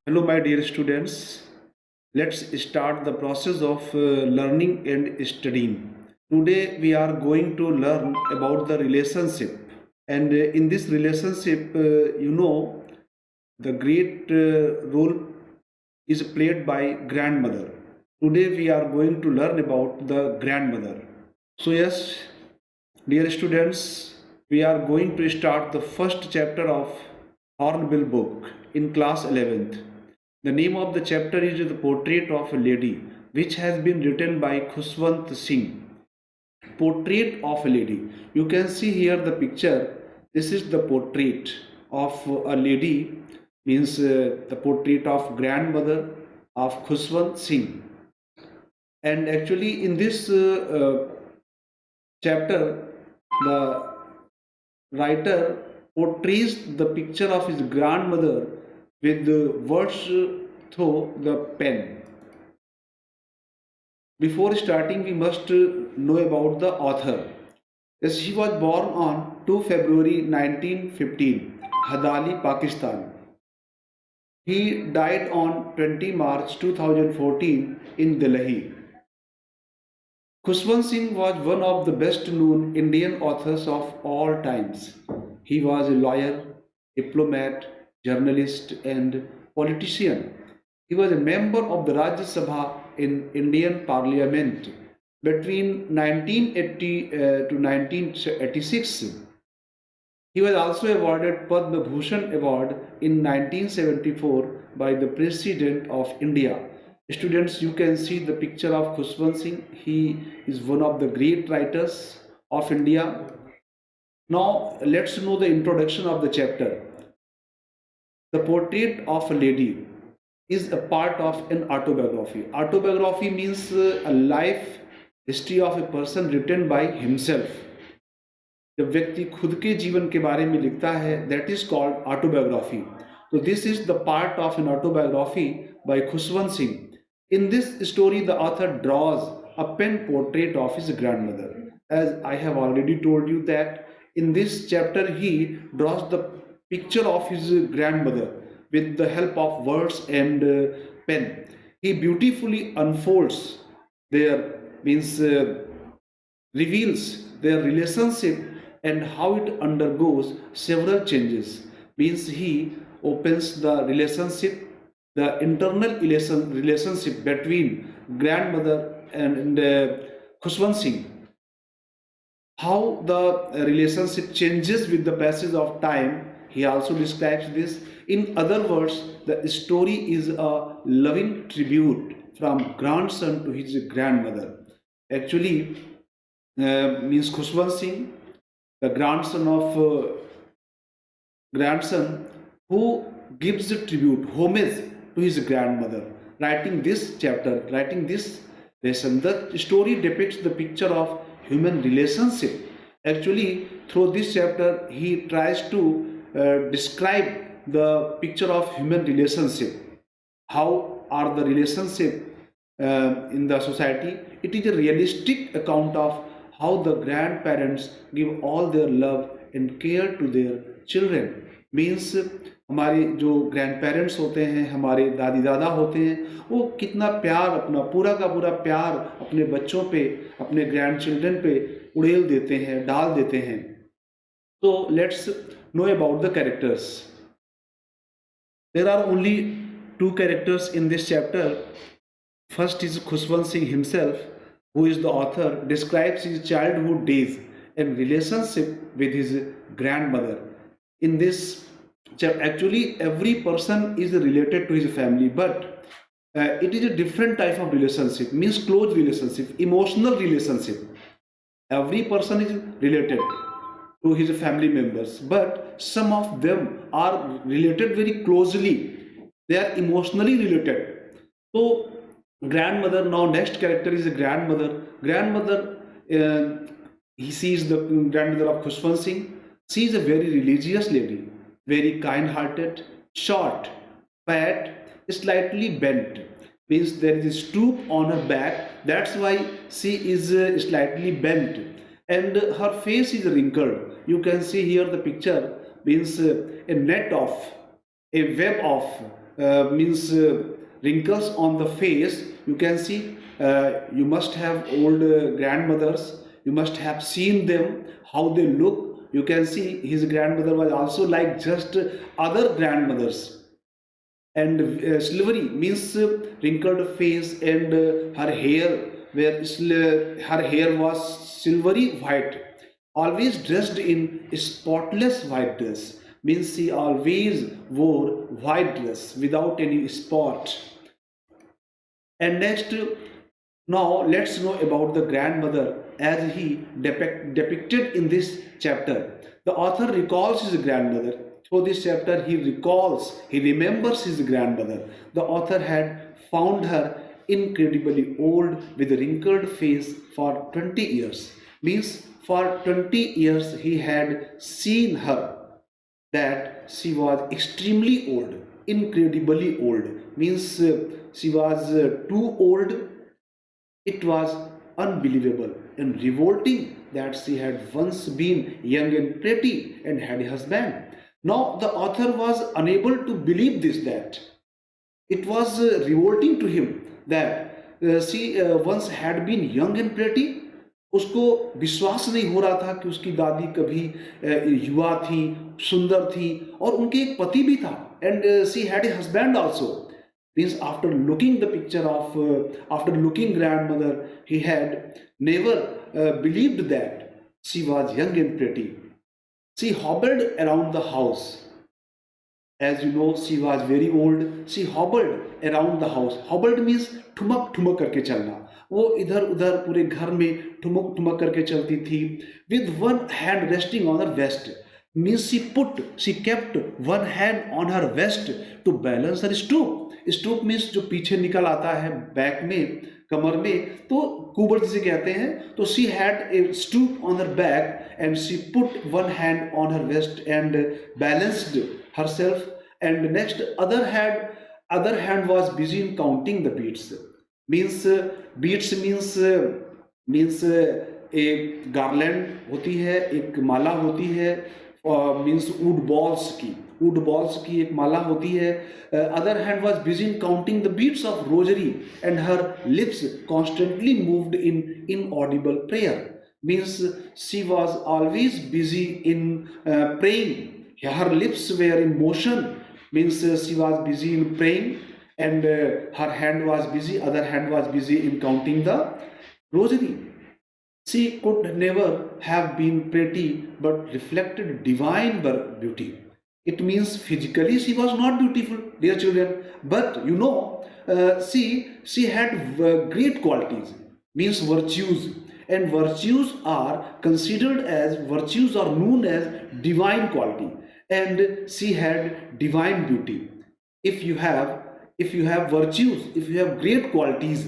Hello, my dear students. Let's start the process of learning and studying. Today, we are going to learn about the relationship. And in this relationship, the great role is played by grandmother. Today, we are going to learn about the grandmother. So, yes, dear students, we are going to start the first chapter of Hornbill book in class 11th. The name of the chapter is The Portrait of a Lady, which has been written by Khushwant Singh. Portrait of a lady. You can see here the picture. This is the portrait of a lady, means the portrait of grandmother of Khushwant Singh. And actually, in this chapter, the writer portrays the picture of his grandmother with the words through the pen. Before starting, we must know about the author. Yes, he was born on 2 February 1915, Hadali, Pakistan. He died on 20 March 2014 in Delhi. Khushwant Singh was one of the best known Indian authors of all times. He was a lawyer, diplomat, journalist, and politician. He was a member of the Rajya Sabha in Indian Parliament between 1980 to 1986. He was also awarded Padma Bhushan Award in 1974 by the President of India. Students, you can see the picture of Khushwant Singh. He is one of the great writers of India. Now, let's know the introduction of the chapter. The Portrait of a Lady is a part of an autobiography. Autobiography means a life history of a person written by himself. जब व्यक्ति खुद के जीवन के बारे में लिखता है, दैट इज कॉल्ड ऑटोबायोग्राफी. तो this is the part of an autobiography by Khushwant Singh. In this story, the author draws a pen portrait of his grandmother. As I have already told you that in this chapter he draws the picture of his grandmother with the help of words and pen. He beautifully unfolds their means reveals their relationship and how it undergoes several changes. Means he opens the relationship, the internal relationship between grandmother and Khushwant Singh, how the relationship changes with the passage of time. He also describes this. In other words, the story is a loving tribute from grandson to his grandmother. Actually, means Khushwant Singh, the grandson who gives a tribute, homage to his grandmother. Writing this chapter, writing this lesson, the story depicts the picture of human relationship. Actually, through this chapter, he tries to describe the picture of human relationship. How are the relationship in the society? It is a realistic account of how the grandparents give all their love and care to their children. Means हमारे जो grand parents होते हैं, हमारे दादी दादा होते हैं, वो कितना प्यार, अपना पूरा का पूरा प्यार अपने बच्चों पे, अपने ग्रैंड चिल्ड्रन पे उड़ेल देते हैं, डाल देते हैं. तो let's know about the characters. There are only two characters in this chapter. First is Khushwant Singh himself, who is the author, describes his childhood days and relationship with his grandmother. In this chapter, actually every person is related to his family, but it is a different type of relationship, means close relationship, emotional relationship. Every person is related to his family members, but some of them are related very closely. They are emotionally related. So grandmother, now next character is a grandmother. Grandmother, he sees the grandmother of Khushwant Singh. She is a very religious lady, very kind-hearted, short, fat, slightly bent. Means there is a stoop on her back. That's why she is slightly bent, and her face is wrinkled. You can see here the picture. Means a net of, a web of means wrinkles on the face. You can see, you must have old grandmothers, you must have seen them how they look. You can see his grandmother was also like just other grandmothers. And silvery means wrinkled face, and her hair her hair was silvery white, always dressed in spotless white dress, means she always wore white dress without any spot. And next, now let's know about the grandmother as he depicted in this chapter. The author recalls his grandmother. Through this chapter, he remembers his grandmother. The author had found her incredibly old with a wrinkled face for 20 years. Means for 20 years he had seen her, that she was extremely old, incredibly old, means she was too old. It was unbelievable and revolting that she had once been young and pretty and had a husband. Now the author was unable to believe this, that it was revolting to him that she once had been young and pretty. उसको विश्वास नहीं हो रहा था कि उसकी दादी कभी युवा थी, सुंदर थी, और उनके एक पति भी था, and she had a husband also. Means after looking the picture of after looking grandmother, he had never believed that she was young and pretty. She hobbled around the house. As you know, she was very old. She hobbled around the house. Hobbled means ठुमक ठुमक करके चलना. वो इधर उधर पूरे घर में ठुमक ठुमक करके चलती थी. With one hand resting on her vest, means she kept one hand on her vest to balance her stoop. Stoop means जो पीछे निकल आता है बैक में, कमर में, तो कुबर जिसे कहते हैं. तो she had a stoop on her back and she put one hand on her vest and balanced herself. And next, other hand was busy in counting the beads. Means beads means एक garland होती है, एक माला होती है, means would balls की एक माला होती है. Other hand was busy in counting the beats of rosary and her lips constantly moved in inaudible prayer. Means she was always busy in praying. Her lips were in motion, means she was busy in praying, and her hand was busy, other hand was busy in counting the rosary. She could never have been pretty but reflected divine beauty. It means physically she was not beautiful, dear children, but you know, she had great qualities, means virtues, and virtues are considered as virtues are known as divine quality, and she had divine beauty. If you have virtues, if you have great qualities,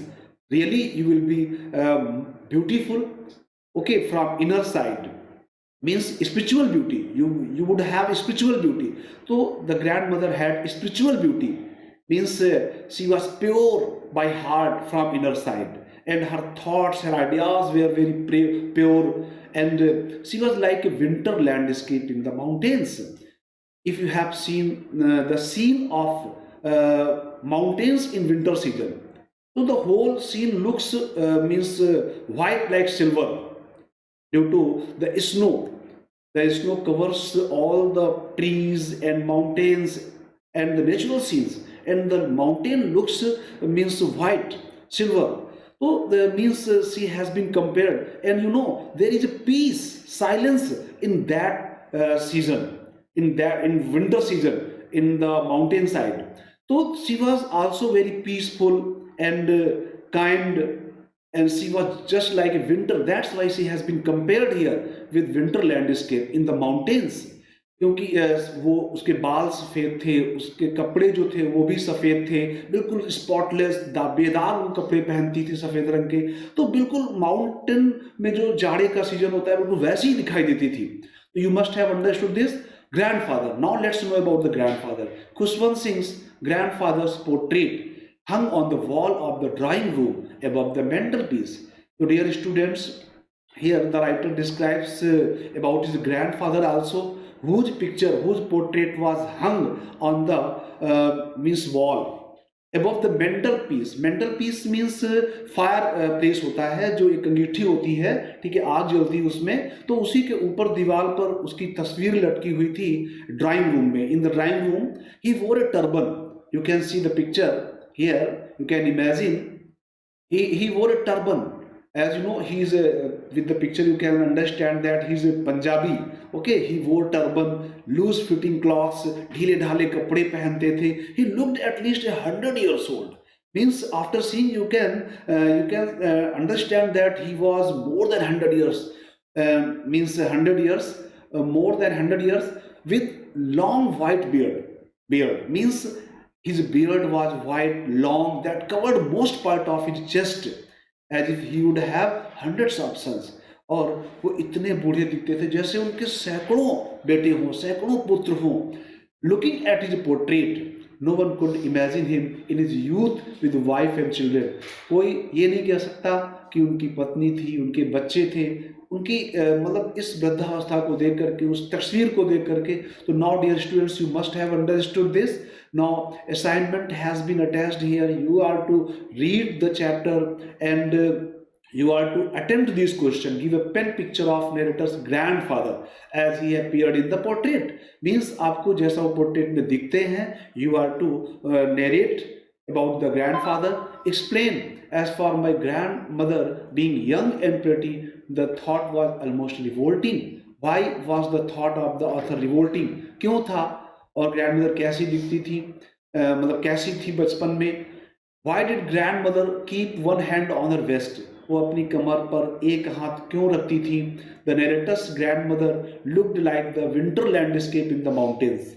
really you will be beautiful, okay, from inner side. Means spiritual beauty, you would have spiritual beauty. So the grandmother had spiritual beauty, means she was pure by heart from inner side, and her thoughts, her ideas were very pure, and she was like a winter landscape in the mountains. If you have seen the scene of mountains in winter season, so the whole scene looks means white like silver due to the snow. The snow covers all the trees and mountains and the natural scenes, and the mountain looks means white silver. So the means she has been compared, and you know, there is a peace, silence in that season, in winter season in the mountain side. So she was also very peaceful and kind, and she was just like a winter. That's why she has been compared here with winter landscape in the mountains. क्योंकि वो उसके बाल सफ़ेद थे, उसके कपड़े जो थे वो भी सफ़ेद थे, बिल्कुल स्पॉटलेस, बेदाग वो कपड़े पहनती थी सफ़ेद रंग के. तो बिल्कुल माउंटेन में जो जाड़े का सीजन होता है बिल्कुल वैसी ही दिखाई देती थी. तो you must have understood this. Grandfather. Now let's know about the grandfather. Khushwant Singh's grandfather's portrait hung on the wall of the drawing room above the mantelpiece. So, dear students, here the writer describes about his grandfather also. whose picture, whose portrait was hung on the means wall above the mental piece. mental piece means fire place होता है, जो एक अंगीठी होती है, ठीक है, आग जलती है उसमें, तो उसी के ऊपर दीवार पर उसकी तस्वीर लटकी हुई थी ड्राइंग रूम में. इन द ड्राइंग रूम ही वोर अ turban. You can see the picture here, you can imagine. He wore a turban. As you know, he's with the picture you can understand that he's a Punjabi. Okay, he wore turban, loose fitting cloths, ढीले ढाले कपड़े पहनते थे. He looked at least 100 years old. Means after seeing you can understand that he was more than 100 years. Means 100 years, more than 100 years, with long white beard. Beard means his beard was white, long, that covered most part of his chest, as if he would have hundreds of sons. और वो इतने बूढ़े दिखते थे जैसे उनके सैकड़ों बेटे हों, सैकड़ों पुत्र हों. Looking at his portrait, no one could imagine him in his youth with wife and children. कोई ये नहीं कह सकता कि उनकी पत्नी थी, उनके बच्चे थे, उनकी मतलब इस वृद्धावस्था को देख करके, उस तस्वीर को देख करके. तो now dear students, you must have understood this. Now assignment has been attached here. You are to read the chapter and you are to attempt this question. Give a pen picture of narrator's grandfather as he appeared in the portrait. Means आपको जैसा वो portrait में दिखते हैं, you are to narrate about the grandfather. Explain. As for my grandmother being young and pretty, the thought was almost revolting. Why was the thought of the author revolting? क्यों था? और grandmother कैसी दिखती थी, मतलब कैसी थी बचपन में. Why did grandmother keep one hand on her waist. वो अपनी कमर पर एक हाथ क्यों रखती थी. The narrator's grandmother looked like the winter landscape in the mountains.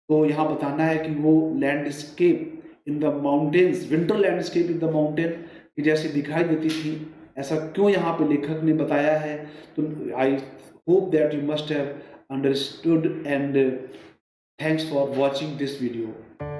तो यहाँ बताना है कि वो landscape in the mountains, winter landscape in the mountain की जैसी दिखाई देती थी. ऐसा क्यों यहाँ पे लेखक ने बताया है. तो I hope that you must have understood and thanks for watching this video.